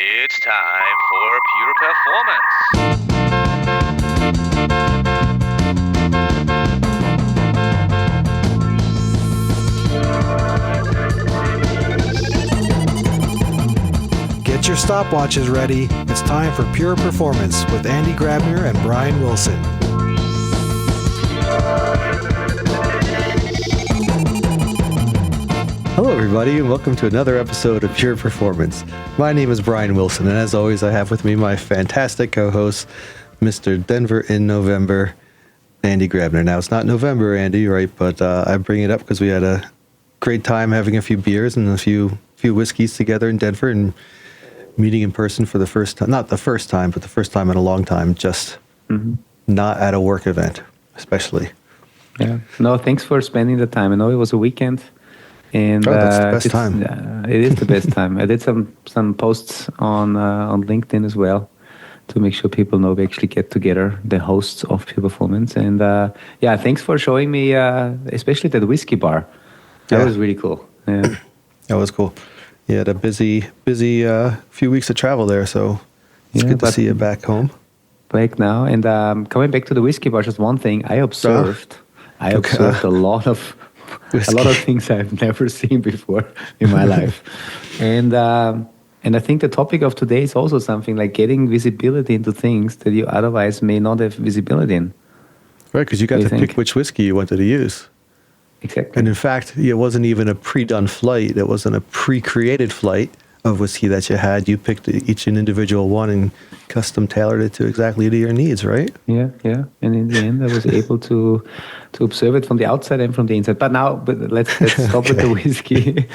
It's time for Pure Performance. Get your stopwatches ready. It's time for Pure Performance with Andy Grabner and Brian Wilson. Hello, everybody, and welcome to another episode of Pure Performance. My name is Brian Wilson, and as always, I have with me my fantastic co-host, Mr. Denver in November, Andy Grabner. Now, it's not November, Andy, right? But I bring it up because we had a great time having a few beers and a few whiskeys together in Denver and meeting in person for the first time. Not the first time, but the first time in a long time, just not at a work event, especially. Yeah. No, thanks for spending the time. I know it was a weekend. And that's the best time. It is the best time. I did some posts on LinkedIn as well to make sure people know we actually get together, the hosts of Pure Performance. And thanks for showing me, especially that whiskey bar. That was really cool. Yeah, that was cool. You had a busy few weeks of travel there, so it's good to see you back home. Back now, and coming back to the whiskey bar, just one thing I observed. A lot of things I've never seen before in my life. And I think the topic of today is also something like getting visibility into things that you otherwise may not have visibility in. Right, because you got to pick which whiskey you wanted to use. Exactly. And in fact, it wasn't even a pre-done flight. It wasn't a pre-created flight of whiskey that you had. You picked each individual one and custom tailored it to exactly to your needs, right? Yeah. And in the end, I was able to observe it from the outside and from the inside. But let's stop with the whiskey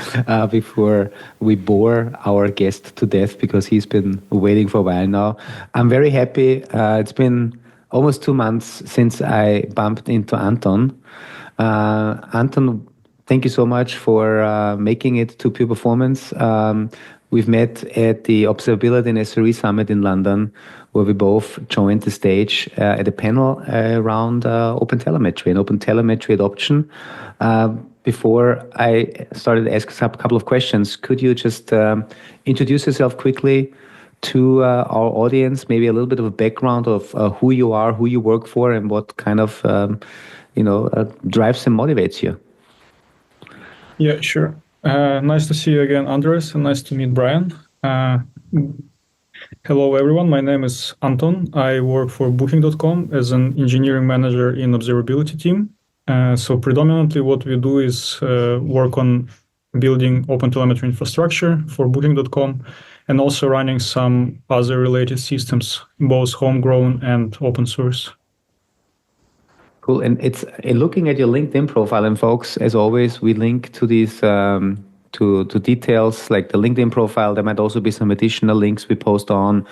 before we bore our guest to death, because he's been waiting for a while now. I'm very happy. It's been almost 2 months since I bumped into Anton. Anton, thank you so much for making it to Pure Performance. We've met at the Observability and SRE Summit in London, where we both joined the stage at a panel around OpenTelemetry and OpenTelemetry adoption. Before I started asking a couple of questions, could you just introduce yourself quickly to our audience, maybe a little bit of a background of who you are, who you work for, and what kind of drives and motivates you? Yeah, sure. Nice to see you again, Andres, and nice to meet Brian. Hello, everyone. My name is Anton. I work for Booking.com as an engineering manager in observability team. So predominantly what we do is work on building OpenTelemetry infrastructure for Booking.com and also running some other related systems, both homegrown and open source. Cool. And it's looking at your LinkedIn profile, and folks, as always, we link to these to details like the LinkedIn profile. There might also be some additional links we post on.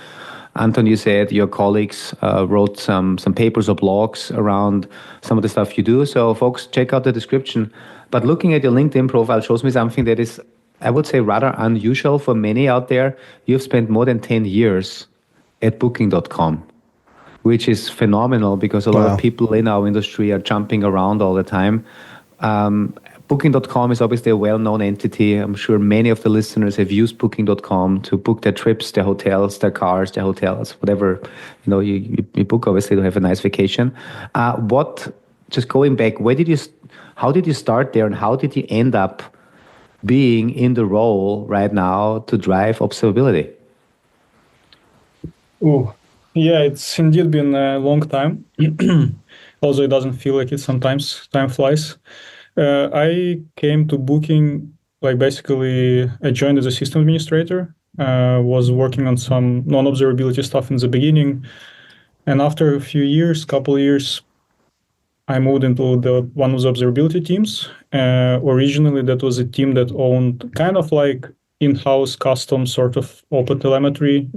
Anton, you said your colleagues wrote some papers or blogs around some of the stuff you do. So folks, check out the description. But looking at your LinkedIn profile shows me something that is, I would say, rather unusual for many out there. You've spent more than 10 years at Booking.com. Which is phenomenal, because a lot of people in our industry are jumping around all the time. Booking.com is obviously a well-known entity. I'm sure many of the listeners have used Booking.com to book their trips, their hotels, their cars, their hotels, whatever you book, obviously, to have a nice vacation. Just going back, how did you start there, and how did you end up being in the role right now to drive observability? Yeah, it's indeed been a long time, although it doesn't feel like it sometimes. Time flies. I came to Booking, basically I joined as a system administrator, was working on some non-observability stuff in the beginning. And after a couple of years, I moved into one of the observability teams. Originally, that was a team that owned kind of like in-house custom sort of OpenTelemetry,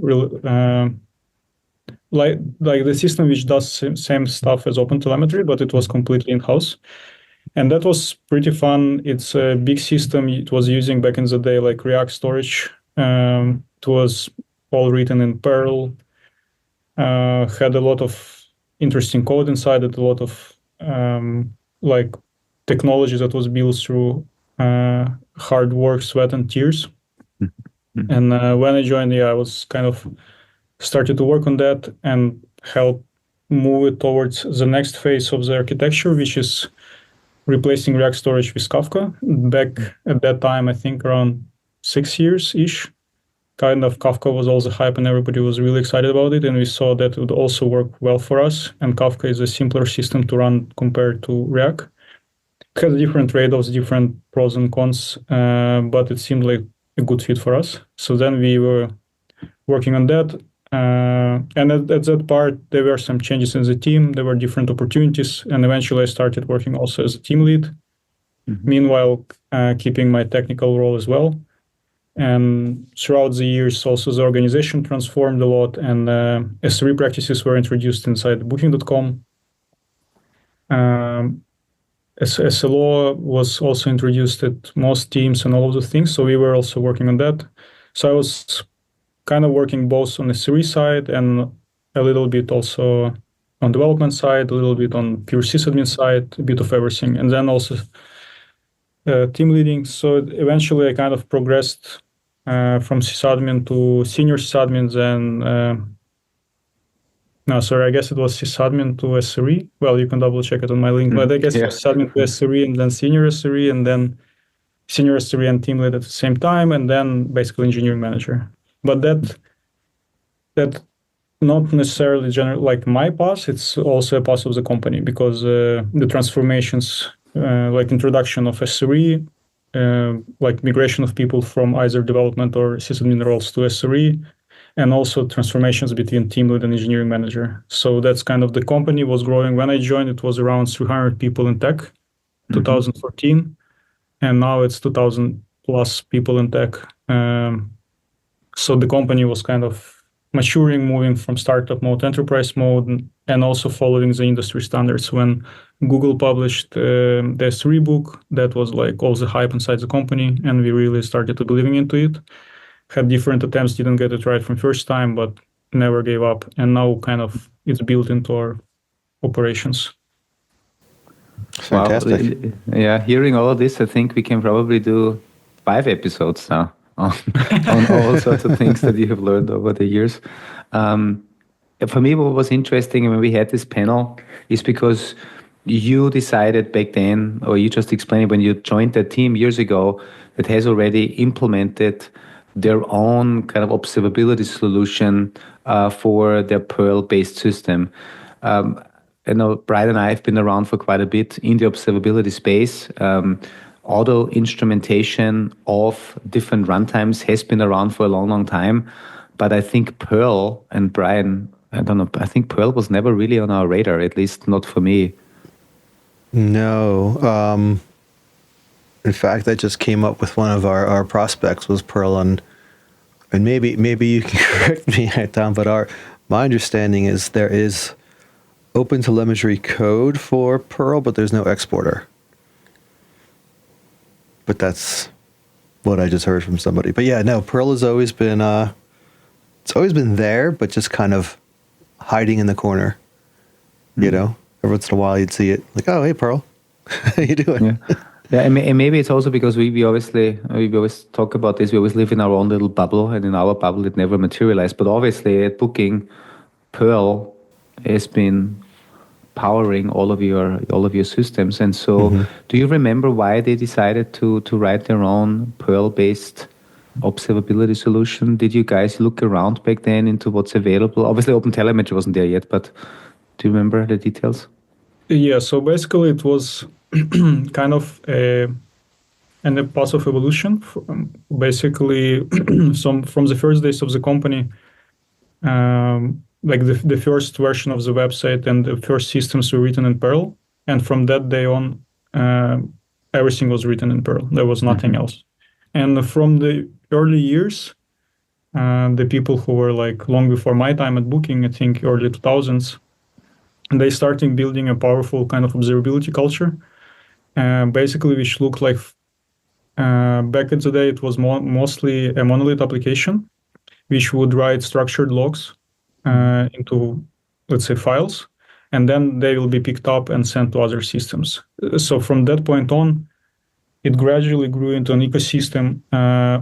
like the system which does same stuff as OpenTelemetry, but it was completely in-house. And that was pretty fun. It's a big system. It was using back in the day like React storage. It was all written in Perl. Had a lot of interesting code inside it, a lot of technology that was built through hard work, sweat, and tears. And when I joined, I was kind of started to work on that and help move it towards the next phase of the architecture, which is replacing React storage with Kafka. Back at that time, I think around 6 years-ish, kind of Kafka was all the hype and everybody was really excited about it. And we saw that it would also work well for us. And Kafka is a simpler system to run compared to React. It has different trade-offs, different pros and cons, but it seemed like a good fit for us. So then we were working on that. And at that part, there were some changes in the team. There were different opportunities. And eventually I started working also as a team lead. Meanwhile, keeping my technical role as well. And throughout the years, also the organization transformed a lot, and S3 practices were introduced inside Booking.com. SLO was also introduced at most teams and all of those things, so we were also working on that. So I was kind of working both on the S3 side and a little bit also on development side, a little bit on pure sysadmin side, a bit of everything, and then also team leading. So eventually I kind of progressed from sysadmin to senior sysadmin, then I guess it was sysadmin to S3. Well, you can double check it on my link, but I guess it was sysadmin to S3 and then senior S3 and then senior S3 and team lead at the same time, and then basically engineering manager. But that not necessarily like my path, it's also a path of the company, because the transformations, like introduction of S3, like migration of people from either development or sysadmin roles to S3, and also transformations between team lead and engineering manager. So that's kind of the company was growing. When I joined, it was around 300 people in tech, 2014, and now it's 2,000 plus people in tech. So the company was kind of maturing, moving from startup mode to enterprise mode, and also following the industry standards. When Google published the S3 book, that was like all the hype inside the company, and we really started to believing into it. Had different attempts, didn't get it right from first time, but never gave up. And now kind of it's built into our operations. Fantastic. Wow. Yeah, hearing all of this, I think we can probably do 5 episodes now on all sorts of things that you have learned over the years. For me, what was interesting when we had this panel is because you decided back then, or you just explained when you joined the team years ago, that has already implemented their own kind of observability solution for their Perl-based system. I know Brian and I have been around for quite a bit in the observability space. Auto instrumentation of different runtimes has been around for a long, long time. But I think Perl, and Brian, I don't know, I think Perl was never really on our radar, at least not for me. No. In fact, that just came up with one of our prospects was Perl, and maybe you can correct me, Tom, but my understanding is there is OpenTelemetry code for Perl, but there's no exporter. But that's what I just heard from somebody. But yeah, no, Perl has always been it's always been there, but just kind of hiding in the corner. You know, every once in a while you'd see it like, oh, hey, Perl, how you doing? Yeah. Yeah, and maybe it's also because we always talk about this. We always live in our own little bubble, and in our bubble it never materialized. But obviously, at Booking, Perl has been powering all of your systems. And so, do you remember why they decided to write their own Perl-based observability solution? Did you guys look around back then into what's available? Obviously, OpenTelemetry wasn't there yet, but do you remember the details? Yeah, so basically it was kind of a path of evolution. Basically, from the first days of the company, like the first version of the website and the first systems were written in Perl. And from that day on, everything was written in Perl. There was nothing else. And from the early years, the people who were like long before my time at Booking, I think early 2000s, they started building a powerful kind of observability culture, basically which looked like, back in the day, it was mostly a monolith application, which would write structured logs into, let's say, files, and then they will be picked up and sent to other systems. So from that point on, it gradually grew into an ecosystem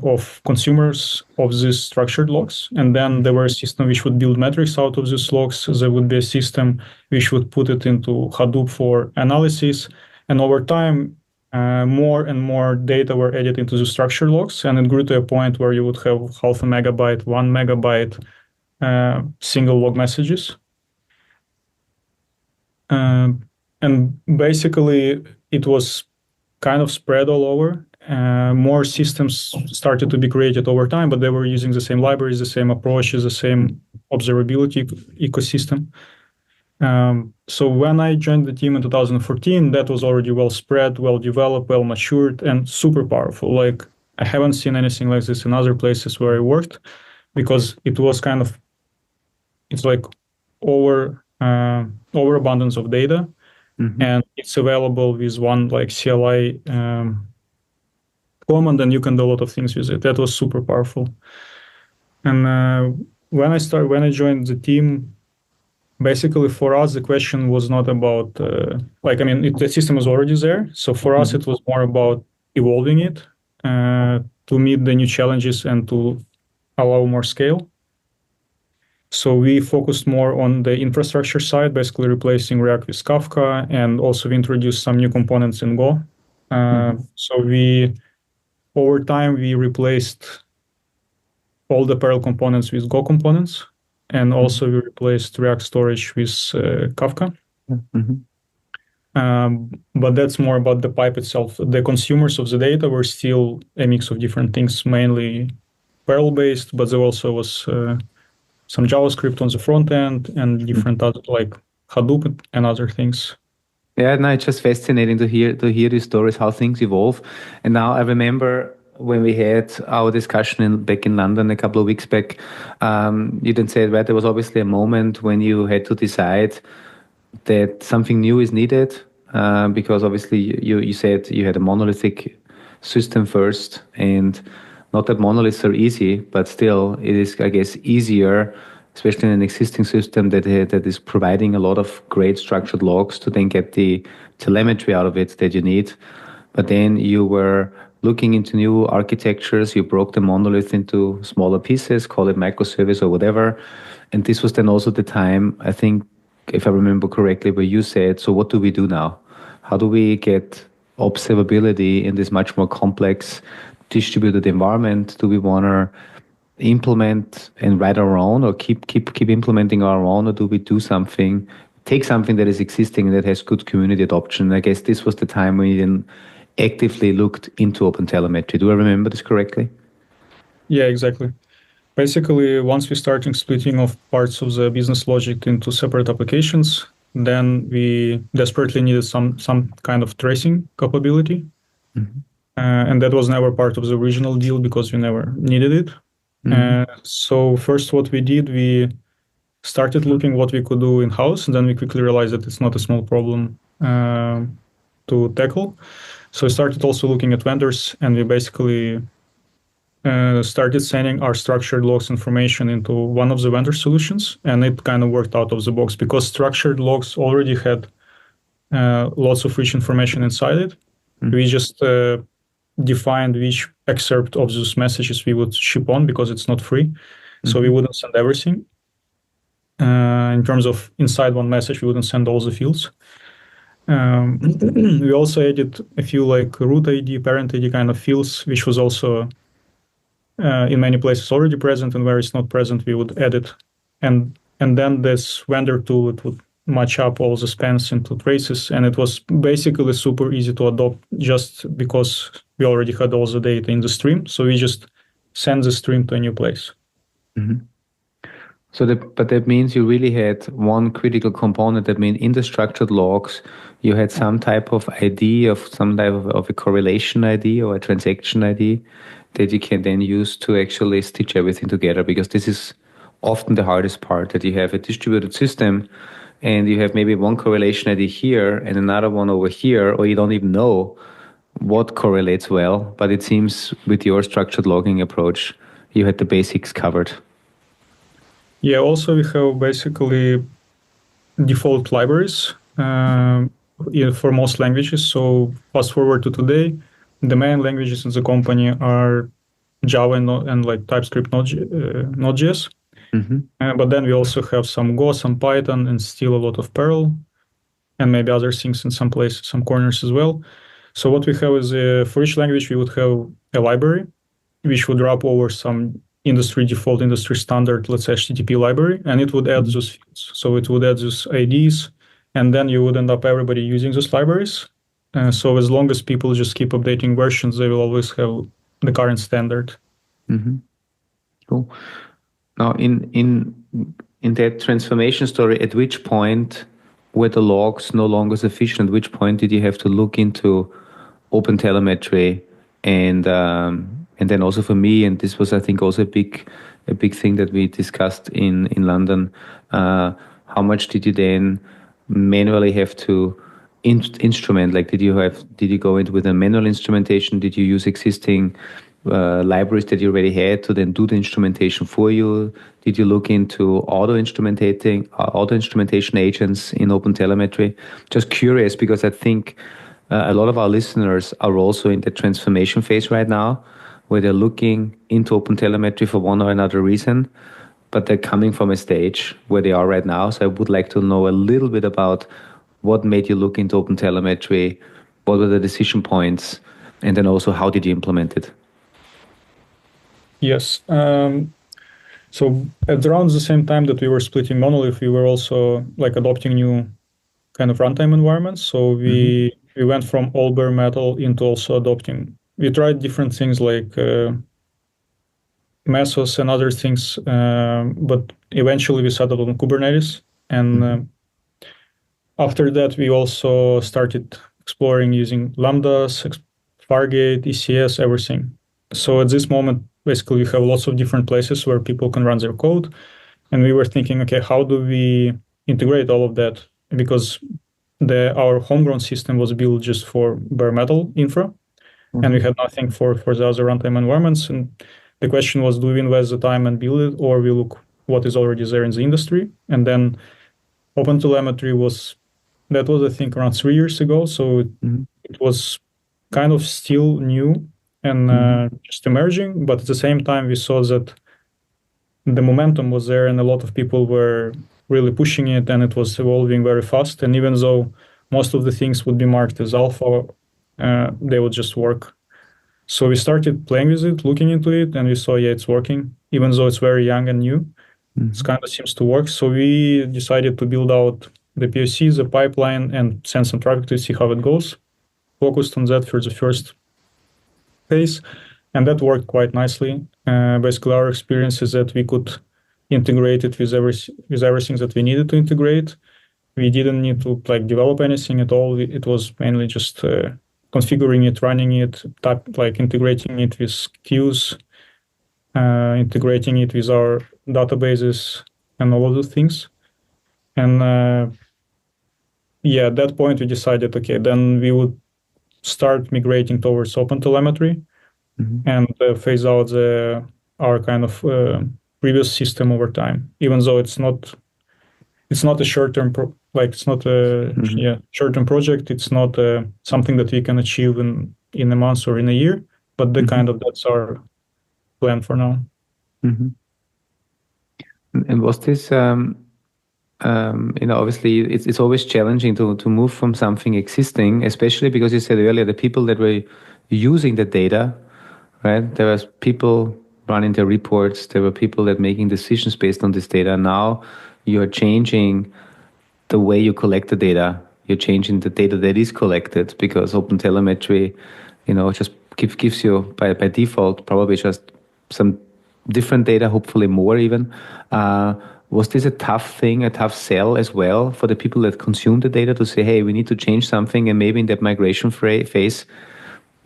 of consumers of these structured logs. And then there were a system which would build metrics out of these logs. There would be a system which would put it into Hadoop for analysis. And over time, more and more data were added into the structured logs. And it grew to a point where you would have 0.5 megabyte, 1 megabyte single log messages. And basically, it was kind of spread all over. More systems started to be created over time, but they were using the same libraries, the same approaches, the same observability ecosystem. So when I joined the team in 2014, that was already well spread, well developed, well matured, and super powerful. Like, I haven't seen anything like this in other places where I worked, because it was kind of, it's like overabundance of data. And it's available with one like CLI command, and you can do a lot of things with it. That was super powerful. And when I joined the team, basically for us the question was not about the system was already there. So for us it was more about evolving it to meet the new challenges and to allow more scale. So we focused more on the infrastructure side, basically replacing React with Kafka, and also we introduced some new components in Go. So over time, we replaced all the Perl components with Go components, and also we replaced React storage with Kafka. But that's more about the pipe itself. The consumers of the data were still a mix of different things, mainly Perl-based, but there also was some JavaScript on the front end and different other, like Hadoop and other things. Yeah, no, it's just fascinating to hear these stories, how things evolve. And now I remember when we had our discussion back in London a couple of weeks back, you then said, well, there was obviously a moment when you had to decide that something new is needed, because obviously you said you had a monolithic system first, and not that monoliths are easy, but still it is, I guess, easier, especially in an existing system that is providing a lot of great structured logs, to then get the telemetry out of it that you need. But then you were looking into new architectures, you broke the monolith into smaller pieces, call it microservice or whatever. And this was then also the time, I think, if I remember correctly, where you said, so what do we do now? How do we get observability in this much more complex distributed environment? Do we want to implement and write our own, or keep implementing our own, or do we do something, take something that is existing that has good community adoption? I guess this was the time when you then actively looked into OpenTelemetry. Do I remember this correctly? Yeah, exactly. Basically, once we started splitting off parts of the business logic into separate applications, then we desperately needed some kind of tracing capability. And that was never part of the original deal because we never needed it. So first what we did, we started looking what we could do in-house, and then we quickly realized that it's not a small problem to tackle. So we started also looking at vendors, and we basically started sending our structured logs information into one of the vendor solutions, and it kind of worked out of the box because structured logs already had lots of rich information inside it. We just defined which excerpt of those messages we would ship on because it's not free. So we wouldn't send everything. In terms of inside one message, we wouldn't send all the fields. We also added a few like root ID, parent ID kind of fields, which was also in many places already present, and where it's not present, we would add it. And then this vendor tool, it would match up all the spans into traces, and it was basically super easy to adopt just because we already had all the data in the stream. So we just send the stream to a new place. So but that means you really had one critical component. That means in the structured logs, you had some type of ID, of some type of a correlation ID or a transaction ID that you can then use to actually stitch everything together, because this is often the hardest part, that you have a distributed system and you have maybe one correlation ID here and another one over here, or you don't even know what correlates well. But it seems with your structured logging approach, you had the basics covered. Yeah, also we have basically default libraries for most languages. So fast forward to today, the main languages in the company are Java and like TypeScript, Node.js. But then we also have some Go, some Python, and still a lot of Perl, and maybe other things in some places, some corners as well. So what we have is for each language, we would have a library, which would wrap over some default industry standard, let's say HTTP library, and it would add those fields. So it would add those IDs, and then you would end up everybody using those libraries. So as long as people just keep updating versions, they will always have the current standard. Cool. Now, in that transformation story, at which point were the logs no longer sufficient? At which point did you have to look into OpenTelemetry and then also for me, and this was I think also a big thing that we discussed in London. How much did you then manually have to instrument? Like, did you go into with a manual instrumentation? Did you use existing libraries that you already had to then do the instrumentation for you? Did you look into auto instrumentation agents in OpenTelemetry? Just curious, because I think a lot of our listeners are also in the transformation phase right now, where they're looking into OpenTelemetry for one or another reason, but they're coming from a stage where they are right now. So I would like to know a little bit about what made you look into OpenTelemetry, what were the decision points, and then also how did you implement it? Yes. So at around the same time that we were splitting monolith, we were also like adopting new kind of runtime environments. So we went from all bare metal into also adopting. We tried different things like Mesos and other things, but eventually we settled on Kubernetes. And after that, we also started exploring using Lambdas, Fargate, ECS, everything. So at this moment, basically, we have lots of different places where people can run their code. And we were thinking, okay, how do we integrate all of that? Because our homegrown system was built just for bare metal infra, and we had nothing for the other runtime environments. And the question was, do we invest the time and build it, or we look what is already there in the industry? And then OpenTelemetry was, I think, around 3 years ago. So it was kind of still new and just emerging. But at the same time, we saw that the momentum was there and a lot of people were really pushing it, and it was evolving very fast. And even though most of the things would be marked as alpha, they would just work. So we started playing with it, looking into it, and we saw, yeah, it's working. Even though it's very young and new, it kind of seems to work. So we decided to build out the POC, the pipeline, and send some traffic to see how it goes. Focused on that for the first phase, and that worked quite nicely. Basically, our experience is that we could integrate it with everything that we needed to integrate. We didn't need to develop anything at all. It was mainly just configuring it, running it, integrating it with queues, integrating it with our databases, and all of those things. And at that point, we decided, okay, then we would start migrating towards OpenTelemetry and phase out our kind of previous system over time. Even though it's not a short-term short-term project. It's not something that we can achieve in a month or in a year. But that's our plan for now. And was this obviously it's always challenging to move from something existing, especially because you said earlier the people that were using the data, right? There was people running the reports, there were people that making decisions based on this data. Now you're changing the way you collect the data. You're changing the data that is collected, because OpenTelemetry, just gives you by default probably just some different data, hopefully more even. Was this a tough sell as well for the people that consume the data to say, hey, we need to change something, and maybe in that migration phase,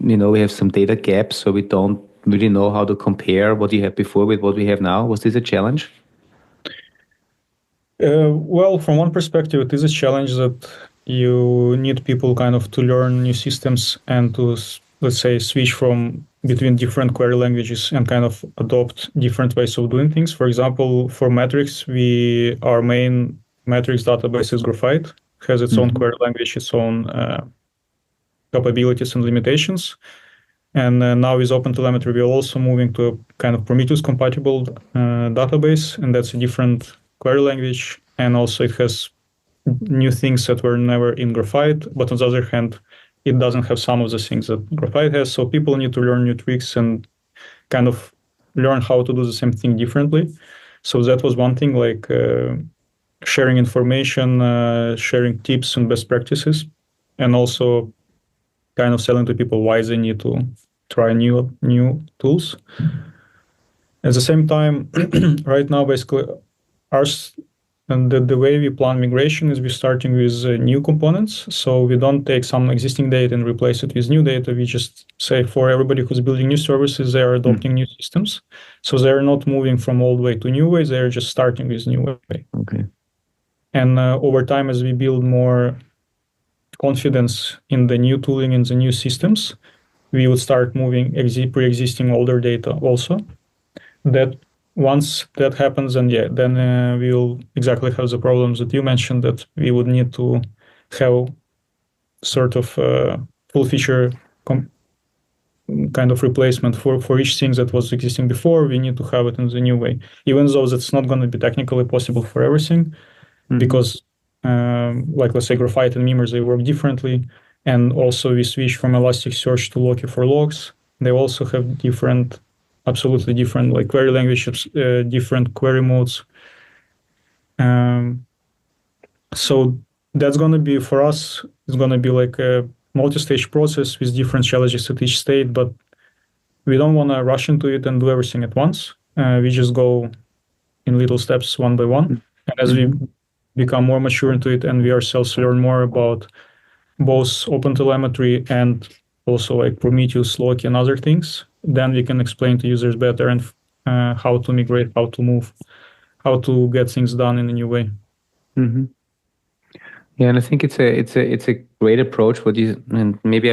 we have some data gaps, so we don't really know how to compare what you had before with what we have now? Was this a challenge? Well, from one perspective, it is a challenge that you need people kind of to learn new systems and to, let's say, switch from between different query languages and kind of adopt different ways of doing things. For example, for metrics, our main metrics database is Graphite, has its own query language, its own capabilities and limitations. And now with OpenTelemetry, we're also moving to a kind of Prometheus-compatible database, and that's a different query language. And also it has new things that were never in Graphite, but on the other hand, it doesn't have some of the things that Graphite has. So people need to learn new tricks and kind of learn how to do the same thing differently. So that was one thing, like sharing information, sharing tips and best practices, and also kind of selling to people why they need to try new tools. At the same time, right now, basically, the way we plan migration is we're starting with new components. So we don't take some existing data and replace it with new data. We just say for everybody who's building new services, they are adopting new systems. So they're not moving from old way to new way. They're just starting with new way. Okay. And over time, as we build more confidence in the new tooling and the new systems, we would start moving pre-existing older data also. That once that happens, then we will exactly have the problems that you mentioned, that we would need to have sort of full feature kind of replacement for each thing that was existing before. We need to have it in the new way, even though that's not going to be technically possible for everything, because like let's say Graphite and Mimers, they work differently. And also we switch from Elasticsearch to Loki for logs. They also have absolutely different like query languages, different query modes. So that's going to be, for us, it's going to be like a multi-stage process with different challenges at each state, but we don't want to rush into it and do everything at once. We just go in little steps one by one. And as we become more mature into it and we ourselves learn more about both OpenTelemetry and also like Prometheus, Loki, and other things, then we can explain to users better and how to migrate, how to move, how to get things done in a new way. Mm-hmm. Yeah, and I think it's a great approach. And maybe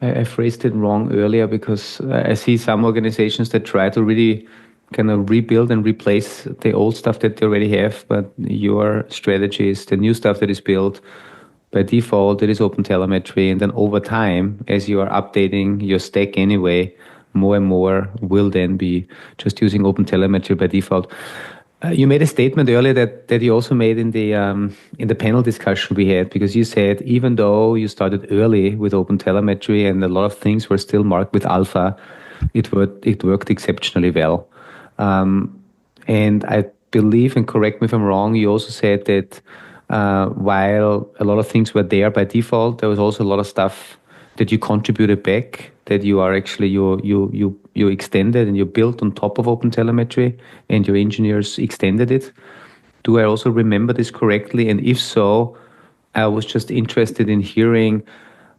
I phrased it wrong earlier, because I see some organizations that try to really kind of rebuild and replace the old stuff that they already have. But your strategy is the new stuff that is built by default. It is OpenTelemetry, and then over time, as you are updating your stack anyway, more and more will then be just using OpenTelemetry by default. You made a statement earlier that you also made in the panel discussion we had, because you said even though you started early with OpenTelemetry and a lot of things were still marked with alpha, it worked exceptionally well. And I believe, and correct me if I'm wrong, you also said that while a lot of things were there by default, there was also a lot of stuff that you contributed back, that you are actually you extended and you built on top of OpenTelemetry, and your engineers extended it. Do I also remember this correctly? And if so, I was just interested in hearing,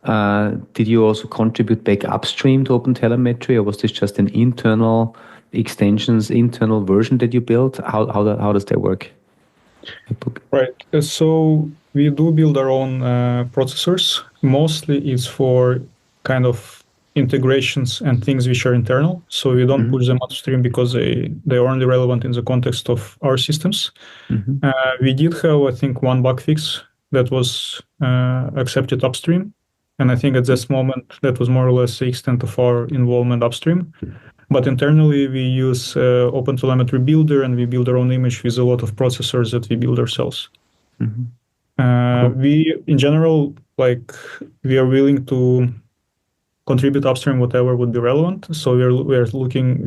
did you also contribute back upstream to OpenTelemetry, or was this just an internal extensions, internal version that you built? How does that work? Right. So we do build our own processors. Mostly it's for kind of integrations and things which are internal. So we don't push them upstream because they are only relevant in the context of our systems. We did have, I think, one bug fix that was accepted upstream. And I think at this moment, that was more or less the extent of our involvement upstream. But internally, we use OpenTelemetry Builder, and we build our own image with a lot of processors that we build ourselves. Cool. We, in general, we are willing to contribute upstream whatever would be relevant. So we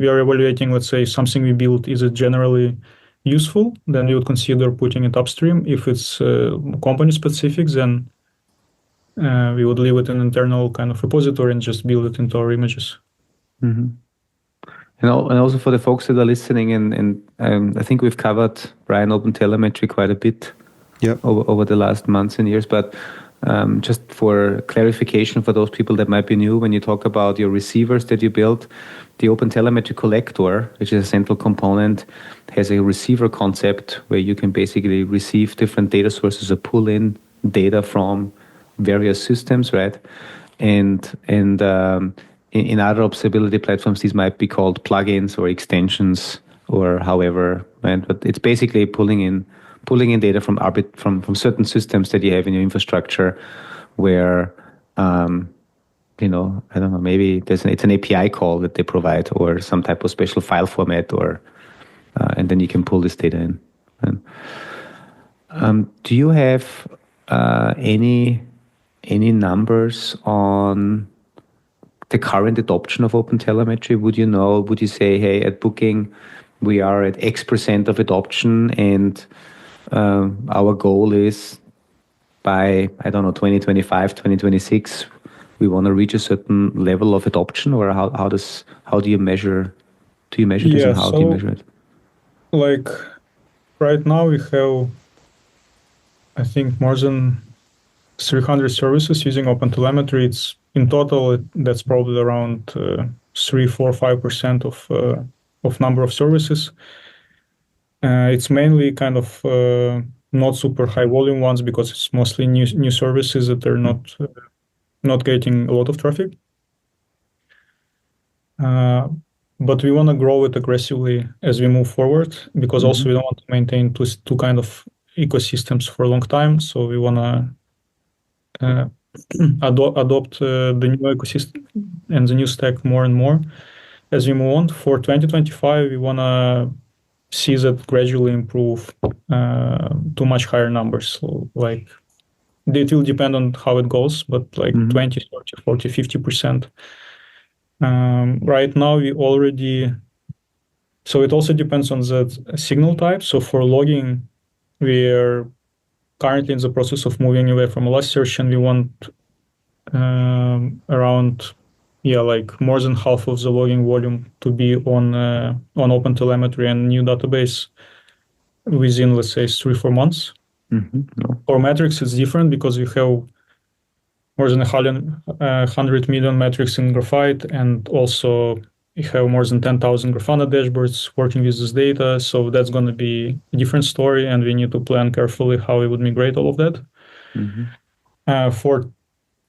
are evaluating, let's say, something we built, is it generally useful? Then we would consider putting it upstream. If it's company specific, then we would leave it in internal kind of repository and just build it into our images. And also for the folks that are listening, and I think we've covered, Brian, OpenTelemetry quite a bit over the last months and years, but just for clarification for those people that might be new, when you talk about your receivers that you built, the OpenTelemetry collector, which is a central component, has a receiver concept where you can basically receive different data sources or pull in data from various systems, right? And in other observability platforms, these might be called plugins or extensions or however, right? But it's basically pulling in data from certain systems that you have in your infrastructure, where I don't know, maybe it's an API call that they provide or some type of special file format, or and then you can pull this data in. And, do you have any numbers on the current adoption of OpenTelemetry? Would you say, hey, at Booking, we are at X% of adoption, and our goal is by, I don't know, 2025, 2026, we want to reach a certain level of adoption? Or how do you measure this, and how do you measure it? Like right now we have, I think, more than 300 services using OpenTelemetry. It's in total, that's probably around 3, 4, 5% of number of services. It's mainly kind of not super high volume ones, because it's mostly new services that are not getting a lot of traffic. But we want to grow it aggressively as we move forward, because also we don't want to maintain two kind of ecosystems for a long time. So we want to adopt the new ecosystem and the new stack more and more as we move on. For 2025, we want to see that gradually improve to much higher numbers. So like it will depend on how it goes, but like 20, 30, 40, 50%. Right now we already, so it also depends on the signal type. So for logging, we are currently in the process of moving away from Elasticsearch, and we want around, like more than half of the logging volume to be on OpenTelemetry and new database within, let's say, 3-4 months. For metrics, it's different, because we have more than 100 million metrics in Graphite, and also we have more than 10,000 Grafana dashboards working with this data. So that's going to be a different story, and we need to plan carefully how we would migrate all of that.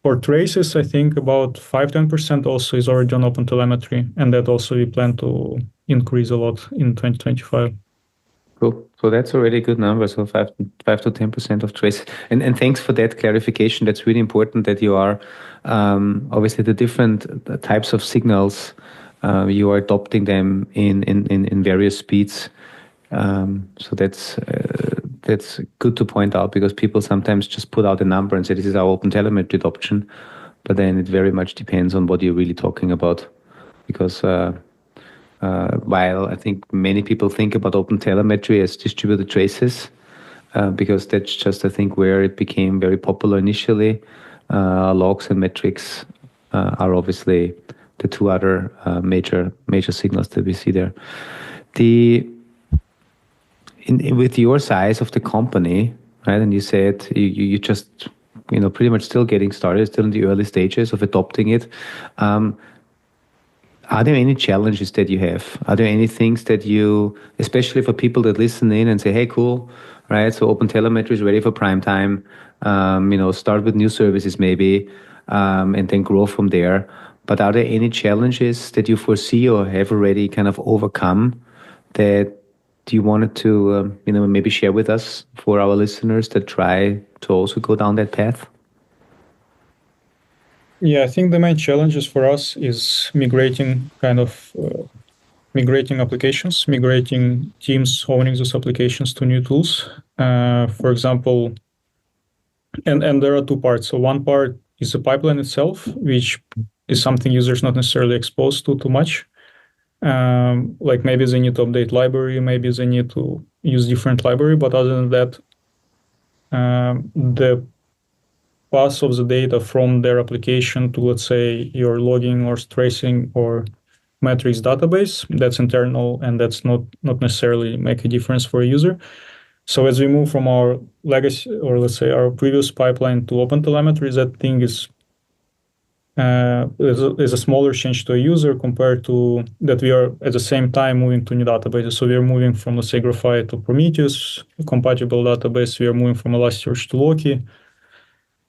For traces, I think about 5-10% also is already on OpenTelemetry, and that also we plan to increase a lot in 2025. Cool. So that's already a good number. So 5 to 10% of traces. And thanks for that clarification. That's really important that you are obviously the different types of signals, you are adopting them in various speeds. So that's good to point out, because people sometimes just put out a number and say this is our OpenTelemetry adoption, but then it very much depends on what you're really talking about. Because while I think many people think about OpenTelemetry as distributed traces, because that's just, I think, where it became very popular initially. Logs and metrics are obviously the two other major signals that we see there. With your size of the company, right? And you said you just pretty much still getting started, still in the early stages of adopting it. Are there any challenges that you have? Are there any things that you, especially for people that listen in and say, hey, cool, right? So OpenTelemetry is ready for prime time. Start with new services maybe, and then grow from there. But are there any challenges that you foresee or have already kind of overcome that you wanted to, maybe share with us for our listeners that try to also go down that path? Yeah, I think the main challenges for us is migrating applications, migrating teams owning those applications to new tools. For example, and there are two parts. So one part is the pipeline itself, which is something users not necessarily exposed to too much. Like maybe they need to update library, maybe they need to use different library, but other than that, the path of the data from their application to, let's say, your logging or tracing or metrics database, that's internal, and that's not necessarily make a difference for a user. So as we move from our legacy, or let's say our previous pipeline to OpenTelemetry, that thing is a smaller change to a user compared to that we are at the same time moving to new databases. So we are moving from, let's say, Graphite to Prometheus, a compatible database. We are moving from Elasticsearch to Loki.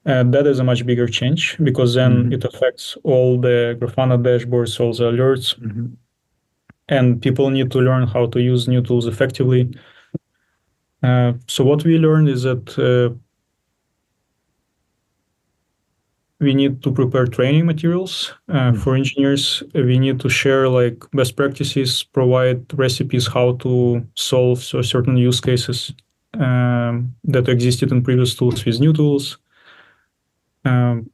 And that is a much bigger change, because then it affects all the Grafana dashboards, all the alerts. And people need to learn how to use new tools effectively. So what we learned is that we need to prepare training materials for engineers. We need to share like best practices, provide recipes how to solve certain use cases that existed in previous tools with new tools. Kind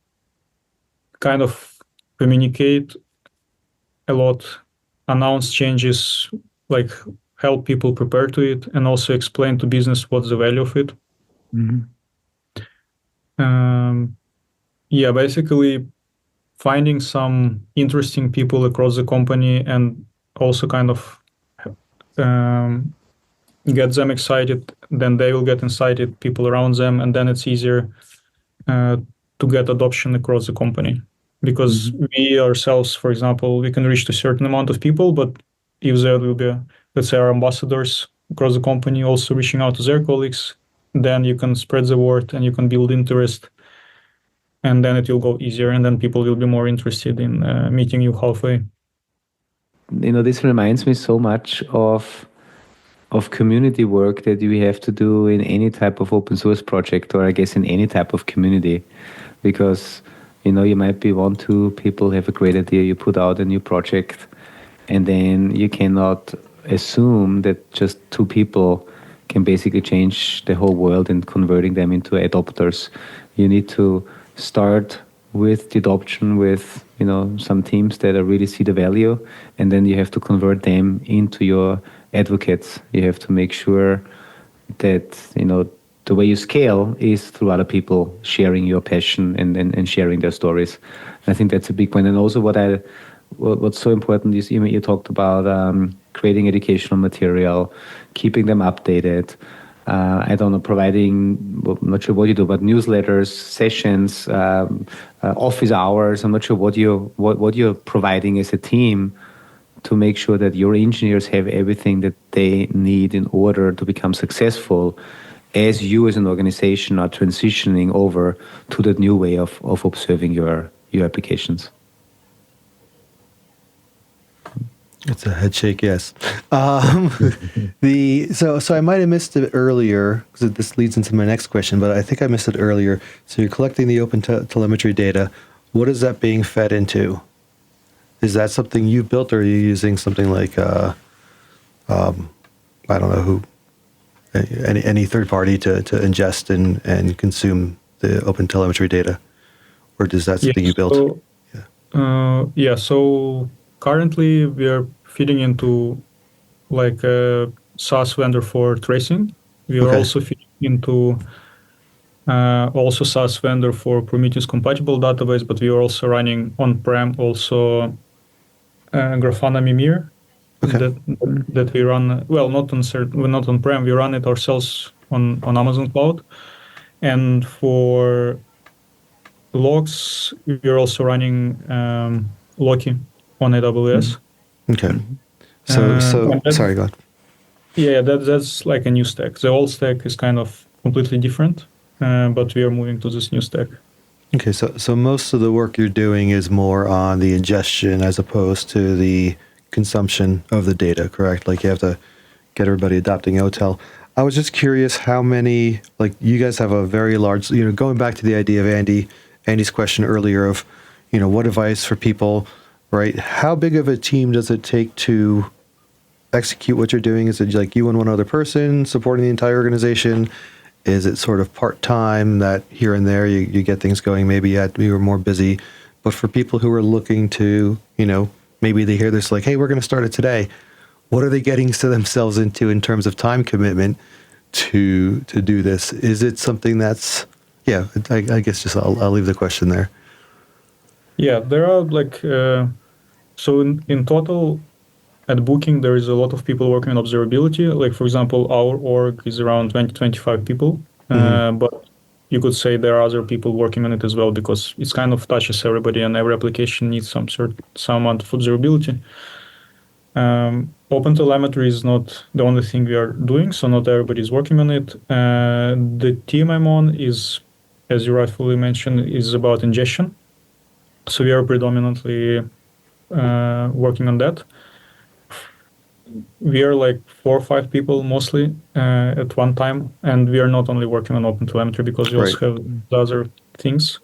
of communicate a lot, announce changes, like help people prepare to it, and also explain to business what's the value of it. Yeah, basically finding some interesting people across the company and also kind of get them excited, then they will get excited, people around them, and then it's easier to get adoption across the company. Because we ourselves, for example, we can reach a certain amount of people, but if there will be, let's say, our ambassadors across the company also reaching out to their colleagues, then you can spread the word and you can build interest, and then it will go easier, and then people will be more interested in meeting you halfway. This reminds me so much of community work that we have to do in any type of open source project, or I guess in any type of community, because you might be 1-2 people have a great idea, you put out a new project, and then you cannot assume that just 2 people can basically change the whole world and converting them into adopters. You need to start with the adoption with some teams that really see the value, and then you have to convert them into your advocates. You have to make sure that the way you scale is through other people sharing your passion and sharing their stories. I think that's a big point. And also what's so important is you talked about creating educational material, keeping them updated. I don't know, providing, I'm not sure what you do, but newsletters, sessions, office hours. I'm not sure what you're providing as a team to make sure that your engineers have everything that they need in order to become successful as you as an organization are transitioning over to that new way of observing your applications. It's a head shake, yes. So I might have missed it earlier, because this leads into my next question, but I think I missed it earlier. So you're collecting the OpenTelemetry data. What is that being fed into? Is that something you built, or are you using something like, I don't know who, any third party to ingest and consume the OpenTelemetry data? Or is that something you built? So currently we are feeding into like a SaaS vendor for tracing. We are also feeding into also SaaS vendor for Prometheus compatible database, but we are also running on-prem also Grafana Mimir that we run. Well, we're not on-prem. We run it ourselves on Amazon Cloud. And for logs, we are also running Loki on AWS. Okay. So sorry, go ahead. Yeah, that's like a new stack. The old stack is kind of completely different, but we are moving to this new stack. Okay, so most of the work you're doing is more on the ingestion as opposed to the consumption of the data, correct? Like you have to get everybody adopting OTel. I was just curious how many, like you guys have a very large, going back to the idea of Andy's question earlier of, what advice for people, right? How big of a team does it take to execute what you're doing? Is it like you and one other person supporting the entire organization? Is it sort of part-time that here and there you get things going? Maybe you were more busy. But for people who are looking to, maybe they hear this like, hey, we're going to start it today. What are they getting themselves into in terms of time commitment to do this? Is it something that's, I guess just I'll leave the question there. Yeah, there are like, so in total at Booking, there is a lot of people working on observability. Like, for example, our org is around 20-25 people, but you could say there are other people working on it as well because it's kind of touches everybody and every application needs some amount of observability. OpenTelemetry is not the only thing we are doing, so not everybody is working on it. The team I'm on is, as you rightfully mentioned, is about ingestion. So we are predominantly working on that. We are like 4 or 5 people mostly at one time, and we are not only working on OpenTelemetry because we also have other things.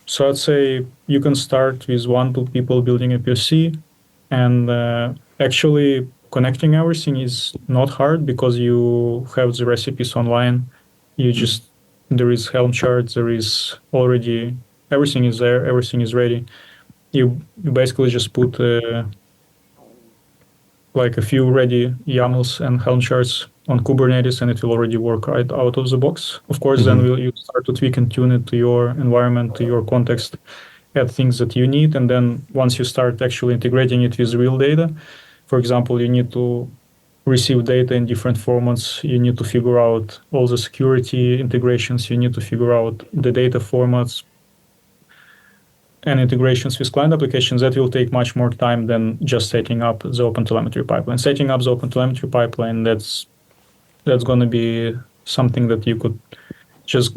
So I'd say you can start with 1-2 people building a POC, and actually connecting everything is not hard because you have the recipes online. You just there is Helm charts, there is already everything is there, everything is ready. You basically just put like a few ready YAMLs and Helm charts on Kubernetes, and it will already work right out of the box. Of course, then you start to tweak and tune it to your environment, to your context, add things that you need, and then once you start actually integrating it with real data, for example, you need to receive data in different formats, you need to figure out all the security integrations, you need to figure out the data formats and integrations with client applications. That will take much more time than just setting up the OpenTelemetry pipeline. Setting up the OpenTelemetry pipeline, that's going to be something that you could just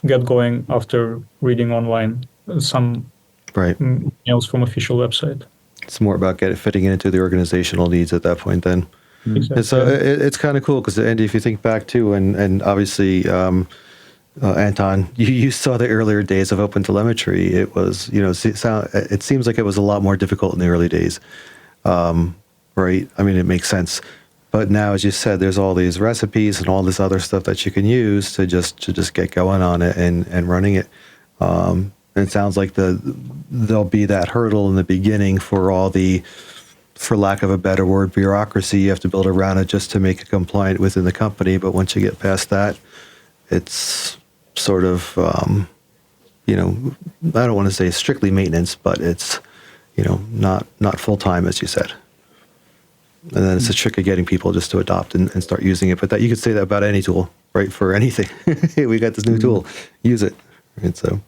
get going after reading online some emails from official website. It's more about fitting it into the organizational needs at that point then. Exactly. So it's kind of cool because, Andy, if you think back too, and obviously, Anton, you saw the earlier days of OpenTelemetry. It was, it seems like it was a lot more difficult in the early days, right? I mean, it makes sense. But now, as you said, there's all these recipes and all this other stuff that you can use to just get going on it and running it. And it sounds like there'll be that hurdle in the beginning for all the, for lack of a better word, bureaucracy you have to build around it just to make it compliant within the company. But once you get past that, it's sort of, I don't want to say strictly maintenance, but it's, not full time, as you said. And then it's a trick of getting people just to adopt and start using it. But that you could say that about any tool, right? For anything. Hey, we got this new tool, use it. Right? So,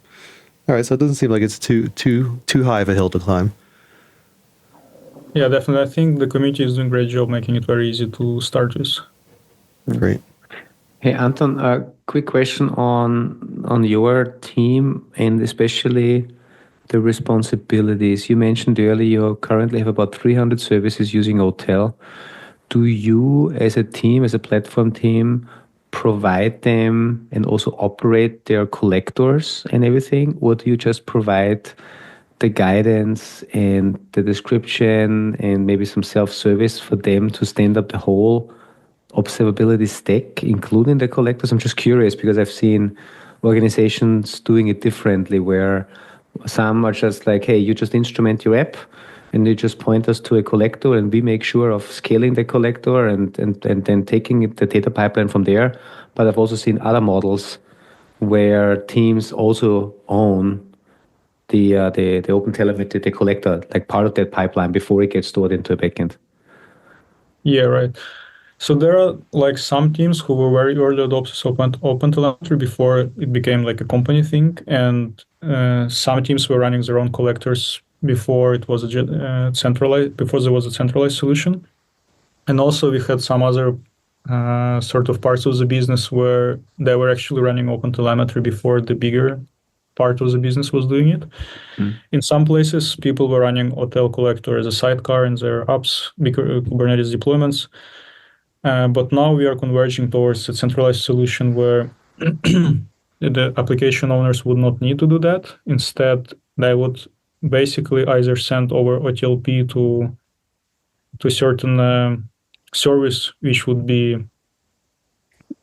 all right. So it doesn't seem like it's too high of a hill to climb. Yeah, definitely. I think the community is doing a great job making it very easy to start with. Great. Hey, Anton, a quick question on your team and especially the responsibilities. You mentioned earlier you currently have about 300 services using OTel. Do you, as a team, as a platform team, provide them and also operate their collectors and everything? Or do you just provide the guidance and the description and maybe some self-service for them to stand up the whole observability stack, including the collectors? I'm just curious because I've seen organizations doing it differently where some are just like, hey, you just instrument your app and you just point us to a collector and we make sure of scaling the collector and then taking the data pipeline from there. But I've also seen other models where teams also own the OpenTelemetry, the collector, like part of that pipeline before it gets stored into a backend. Yeah, right. So there are like some teams who were very early adopters of OpenTelemetry before it became like a company thing, and some teams were running their own collectors before it was centralized. Before there was a centralized solution, and also we had some other sort of parts of the business where they were actually running OpenTelemetry before the bigger part of the business was doing it. In some places, people were running OTel collector as a sidecar in their apps, bigger Kubernetes deployments. But now we are converging towards a centralized solution where the application owners would not need to do that. Instead, they would basically either send over OTLP to a certain service, which would be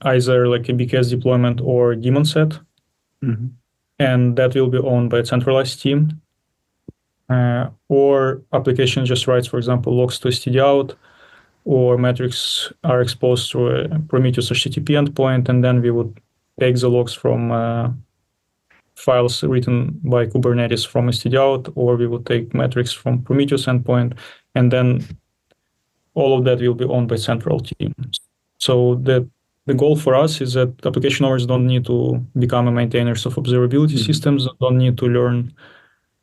either like a BKS deployment or daemon set. And that will be owned by a centralized team. Or application just writes, for example, logs to std out, or metrics are exposed to a Prometheus HTTP endpoint, and then we would take the logs from files written by Kubernetes from std out, or we would take metrics from Prometheus endpoint, and then all of that will be owned by central team. So the goal for us is that application owners don't need to become a maintainers of observability systems, don't need to learn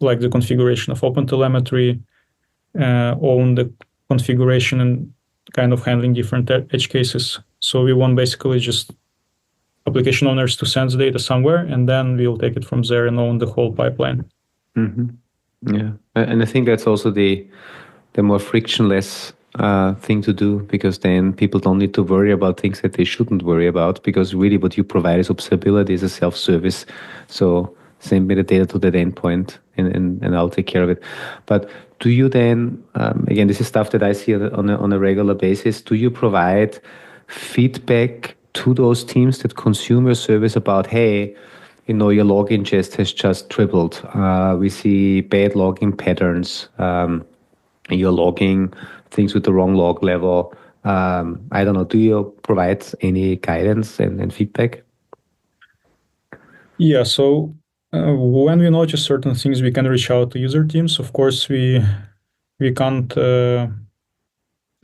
like the configuration of OpenTelemetry, own the configuration and kind of handling different edge cases. So we want basically just application owners to send the data somewhere, and then we'll take it from there and own the whole pipeline. Yeah, and I think that's also the more frictionless thing to do, because then people don't need to worry about things that they shouldn't worry about, because really what you provide is observability, is a self-service. So send me the data to that endpoint, and I'll take care of it. But do you then, again, this is stuff that I see on a regular basis, do you provide feedback to those teams that consume your service about, hey, your log ingest has just tripled. We see bad logging patterns. You're logging things with the wrong log level. I don't know. Do you provide any guidance and feedback? Yeah, so when we notice certain things, we can reach out to user teams. Of course, we can't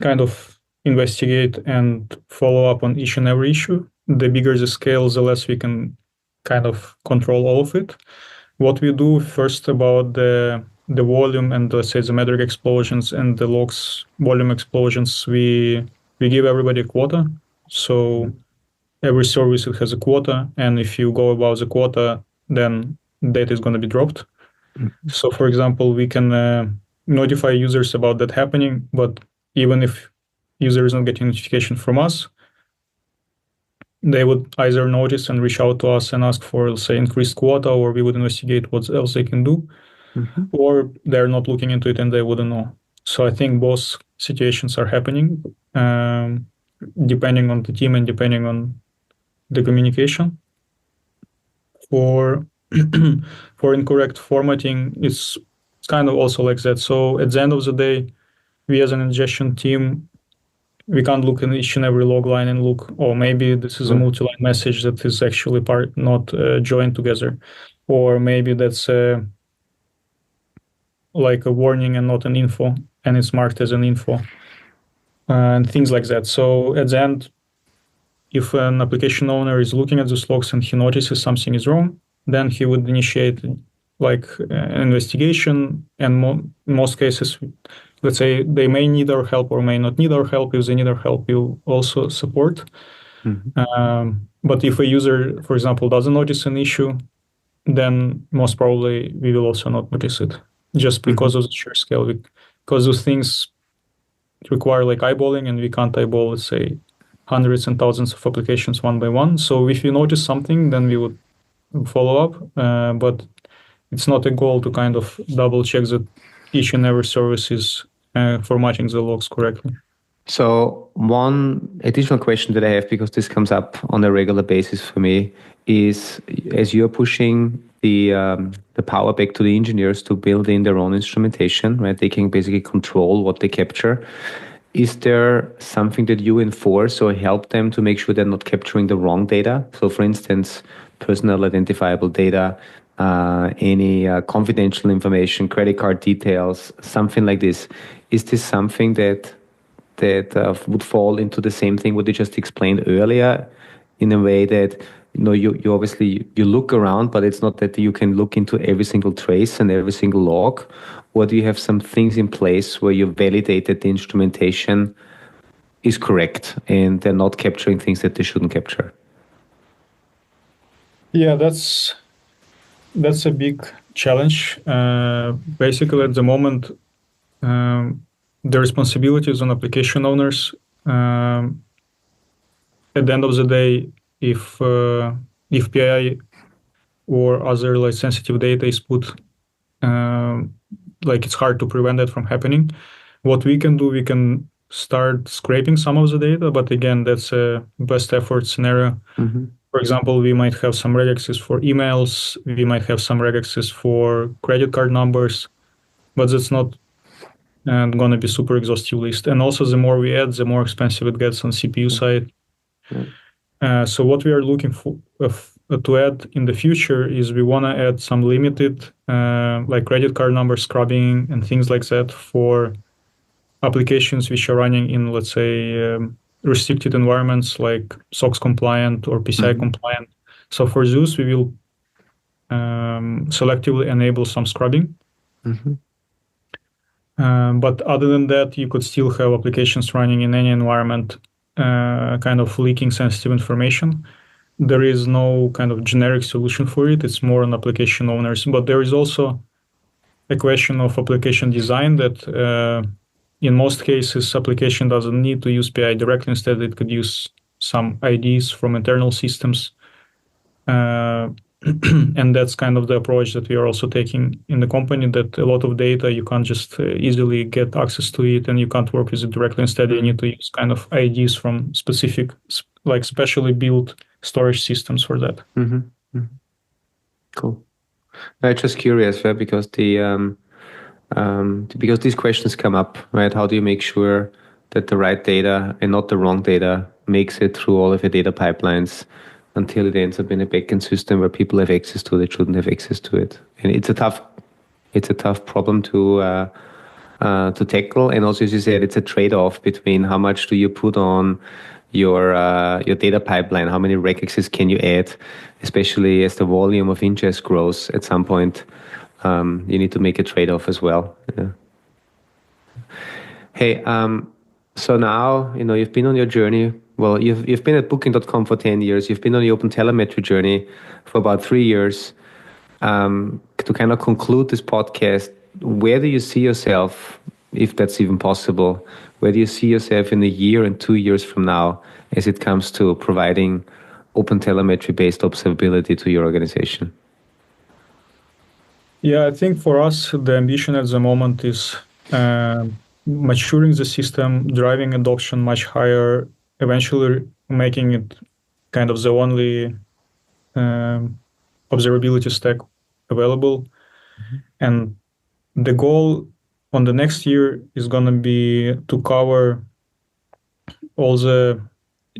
kind of investigate and follow up on each and every issue. The bigger the scale, the less we can kind of control all of it. What we do first about the volume and let's say the metric explosions and the logs volume explosions, we give everybody a quota. So every service has a quota, and if you go above the quota, then data is going to be dropped. So for example, we can notify users about that happening, but even if user is not getting notification from us, they would either notice and reach out to us and ask for, let's say, increased quota, or we would investigate what else they can do, or they're not looking into it and they wouldn't know. So I think both situations are happening, depending on the team and depending on the communication. For incorrect formatting, it's kind of also like that. So at the end of the day, we as an ingestion team, we can't look in each and every log line and look, oh, maybe this is a multi-line message that is actually not joined together, or maybe that's like a warning and not an info, and it's marked as an info, and things like that. So at the end, if an application owner is looking at those logs and he notices something is wrong, then he would initiate like an investigation. And in most cases, let's say they may need our help or may not need our help. If they need our help, we'll also support. But if a user, for example, doesn't notice an issue, then most probably we will also not notice it, just because of the sheer scale. Because those things require like eyeballing, and we can't eyeball, let's say, hundreds and thousands of applications one by one. So if we notice something, then we would follow up. But it's not a goal to kind of double check that each and every service is formatting the logs correctly. So one additional question that I have, because this comes up on a regular basis for me, is as you're pushing the power back to the engineers to build in their own instrumentation, right? They can basically control what they capture. Is there something that you enforce or help them to make sure they're not capturing the wrong data? So for instance, personal identifiable data, any confidential information, credit card details, something like this. Is this something that would fall into the same thing what you just explained earlier, in a way that you obviously you look around, but it's not that you can look into every single trace and every single log? Or do you have some things in place where you validate that the instrumentation is correct and they're not capturing things that they shouldn't capture? Yeah, that's a big challenge. Basically, at the moment, the responsibility is on application owners. At the end of the day, if PI or other like sensitive data is put, like it's hard to prevent that from happening. What we can do, we can start scraping some of the data, but again, that's a best effort scenario. For example, we might have some regexes for emails, we might have some regexes for credit card numbers, but that's not going to be super exhaustive list. And also, the more we add, the more expensive it gets on CPU side. So what we are looking for to add in the future is we want to add some limited like credit card number scrubbing and things like that for applications which are running in, let's say, restricted environments like SOX compliant or PCI compliant. So for those, we will selectively enable some scrubbing. But other than that, you could still have applications running in any environment kind of leaking sensitive information. There is no kind of generic solution for it. It's more on application owners. But there is also a question of application design that in most cases, application doesn't need to use PI directly. Instead, it could use some IDs from internal systems. And that's kind of the approach that we are also taking in the company, that a lot of data, you can't just easily get access to it and you can't work with it directly. Instead, you need to use kind of IDs from specific, like specially built storage systems for that. Cool. I'm just curious, right? Because because these questions come up, right? How do you make sure that the right data and not the wrong data makes it through all of your data pipelines until it ends up in a backend system where people have access to it, shouldn't have access to it? And it's a tough problem to tackle. And also, as you said, it's a trade-off between how much do you put on your data pipeline, how many regexes can you add, especially as the volume of ingest grows at some point. You need to make a trade-off as well. Yeah. Hey, so now, you've been on your journey. Well, you've been at Booking.com for 10 years. You've been on the OpenTelemetry journey for about 3 years. To kind of conclude this podcast, where do you see yourself, if that's even possible? Where do you see yourself in a year and 2 years from now as it comes to providing OpenTelemetry-based observability to your organization? Yeah, I think for us, the ambition at the moment is maturing the system, driving adoption much higher, eventually making it kind of the only observability stack available. And the goal on the next year is going to be to cover all the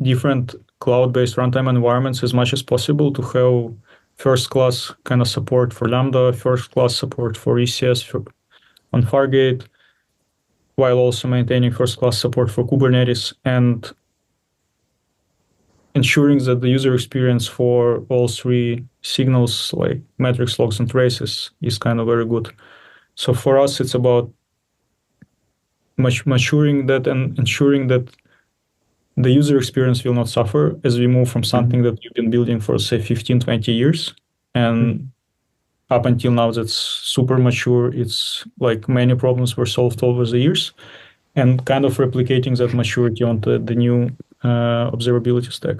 different cloud-based runtime environments as much as possible, to have first-class kind of support for Lambda, first-class support for ECS on Fargate, while also maintaining first-class support for Kubernetes, and ensuring that the user experience for all three signals, like metrics, logs, and traces, is kind of very good. So for us, it's about maturing that and ensuring that the user experience will not suffer as we move from something that you've been building for, say, 15, 20 years. And up until now, that's super mature. It's like many problems were solved over the years, and kind of replicating that maturity onto the new observability stack.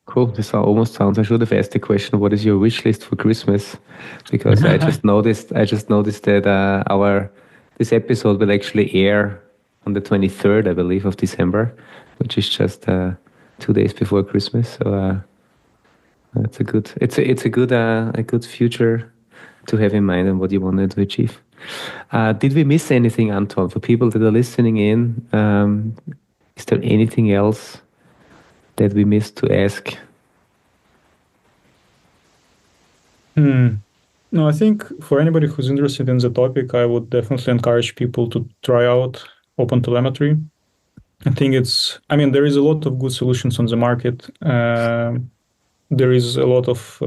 Cool. This almost sounds, I should have asked the question, what is your wish list for Christmas? Because I just noticed that this episode will actually air on the 23rd, I believe, of December, which is just 2 days before Christmas. So it's a good future to have in mind and what you wanted to achieve. Did we miss anything, Anton? For people that are listening in, is there anything else that we missed to ask? No, I think for anybody who's interested in the topic, I would definitely encourage people to try out OpenTelemetry. I think there is a lot of good solutions on the market. There is a lot of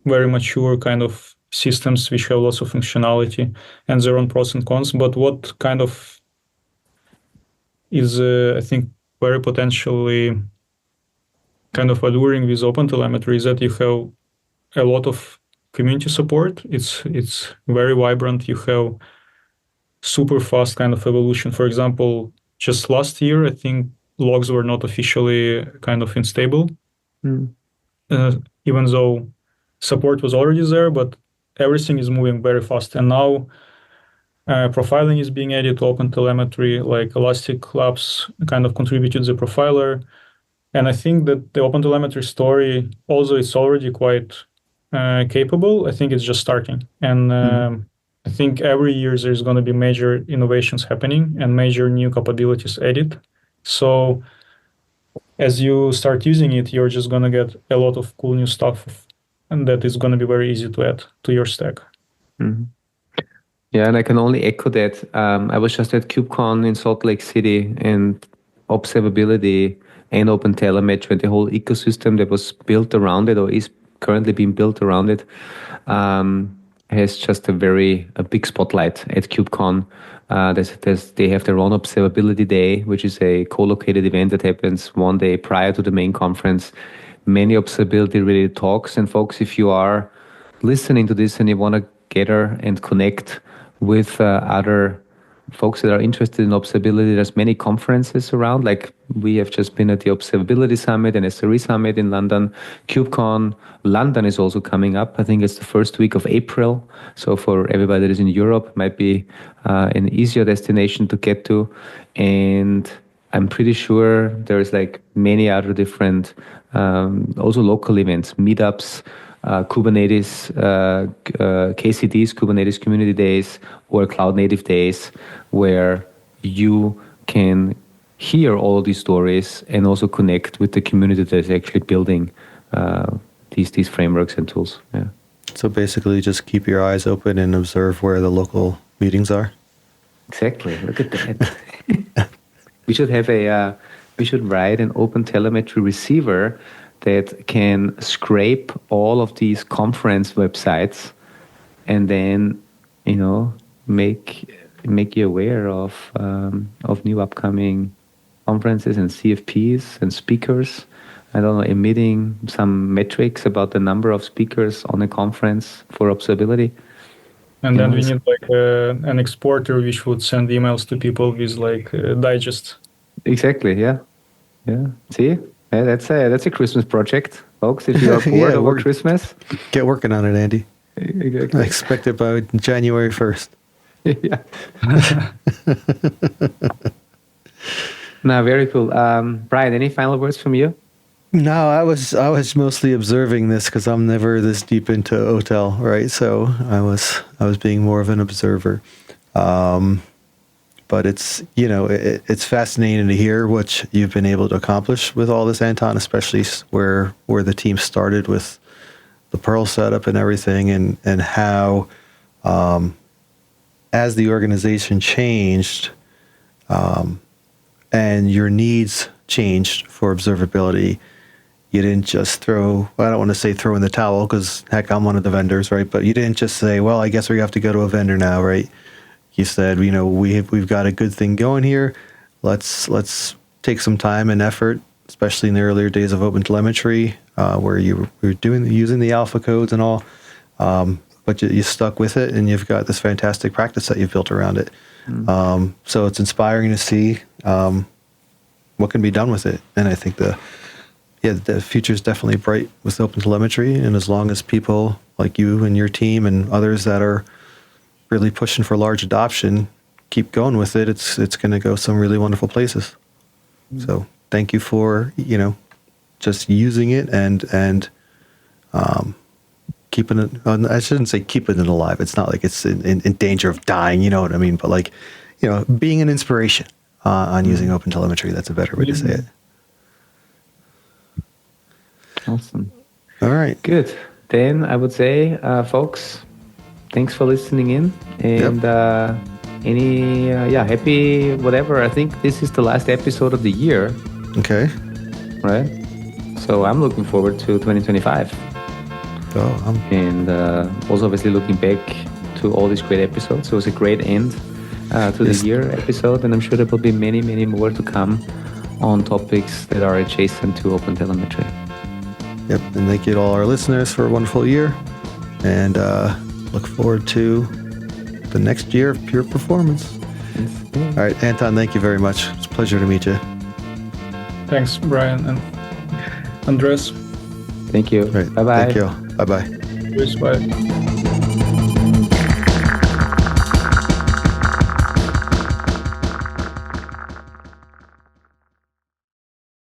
very mature kind of systems which have lots of functionality and their own pros and cons. But what kind of is, I think, very potentially kind of alluring with OpenTelemetry is that you have a lot of community support. It's very vibrant. You have super fast kind of evolution. For example, just last year, I think logs were not officially kind of unstable, even though support was already there, but everything is moving very fast. And now profiling is being added to OpenTelemetry, like Elastic Labs kind of contributed the profiler. And I think that the OpenTelemetry story, although it's already quite capable, I think it's just starting. And I think every year there's going to be major innovations happening and major new capabilities added. So as you start using it, you're just going to get a lot of cool new stuff, and that is going to be very easy to add to your stack. Yeah, and I can only echo that. I was just at KubeCon in Salt Lake City, and observability and OpenTelemetry and the whole ecosystem that was built around it or is currently being built around it has just a big spotlight at KubeCon. They have their own observability day, which is a co-located event that happens one day prior to the main conference. Many observability related talks. And folks, if you are listening to this and you want to gather and connect with other folks that are interested in observability, there's many conferences around. Like we have just been at the Observability Summit and SRE Summit in London. KubeCon London is also coming up. I think it's the first week of April. So for everybody that is in Europe, it might be an easier destination to get to. And I'm pretty sure there's like many other different, also local events, meetups, Kubernetes, KCDs, Kubernetes Community Days, or Cloud Native Days, where you can hear all of these stories and also connect with the community that is actually building these frameworks and tools. Yeah. So basically, just keep your eyes open and observe where the local meetings are. Exactly. Look at that. We should have we should write an OpenTelemetry receiver that can scrape all of these conference websites and then, make you aware of new upcoming conferences and CFPs and speakers. I don't know, emitting some metrics about the number of speakers on a conference for observability. And then we need like an exporter which would send emails to people with like digest. Exactly. Yeah. See, that's a Christmas project, folks. If you are bored over Christmas, get working on it, Andy. Exactly. I expect it by January 1st. Yeah. No, very cool. Brian, any final words from you? No, I was mostly observing this because I'm never this deep into OTel, right? So I was being more of an observer. But it's it's fascinating to hear what you've been able to accomplish with all this, Anton, especially where the team started with the Perl setup and everything, and how as the organization changed and your needs changed for observability, you didn't just I don't want to say throw in the towel because heck, I'm one of the vendors, right? But you didn't just say, well, I guess we have to go to a vendor now, right? You said, we've got a good thing going here. Let's take some time and effort, especially in the earlier days of OpenTelemetry, where you were using the alpha codes and all. But you stuck with it, and you've got this fantastic practice that you've built around it. So it's inspiring to see what can be done with it. And I think the future is definitely bright with OpenTelemetry. And as long as people like you and your team and others that are really pushing for large adoption keep going with it, it's going to go some really wonderful places. So thank you for just using it and keeping it. I shouldn't say keeping it alive. It's not like it's in danger of dying. You know what I mean? But like being an inspiration on using OpenTelemetry. That's a better way to say it. Awesome. All right. Good. Then I would say, folks, thanks for listening in, and happy whatever. I think this is the last episode of the year. Okay. Right. So I'm looking forward to 2025. And also obviously looking back to all these great episodes. So it was a great end to the year episode, and I'm sure there will be many, many more to come on topics that are adjacent to OpenTelemetry. Yep. And thank you to all our listeners for a wonderful year, and look forward to the next year of pure performance. All right, Anton, thank you very much. It's a pleasure to meet you. Thanks, Brian and Andres. Thank you. Right. Bye-bye. Thank you. Bye-bye. Bye.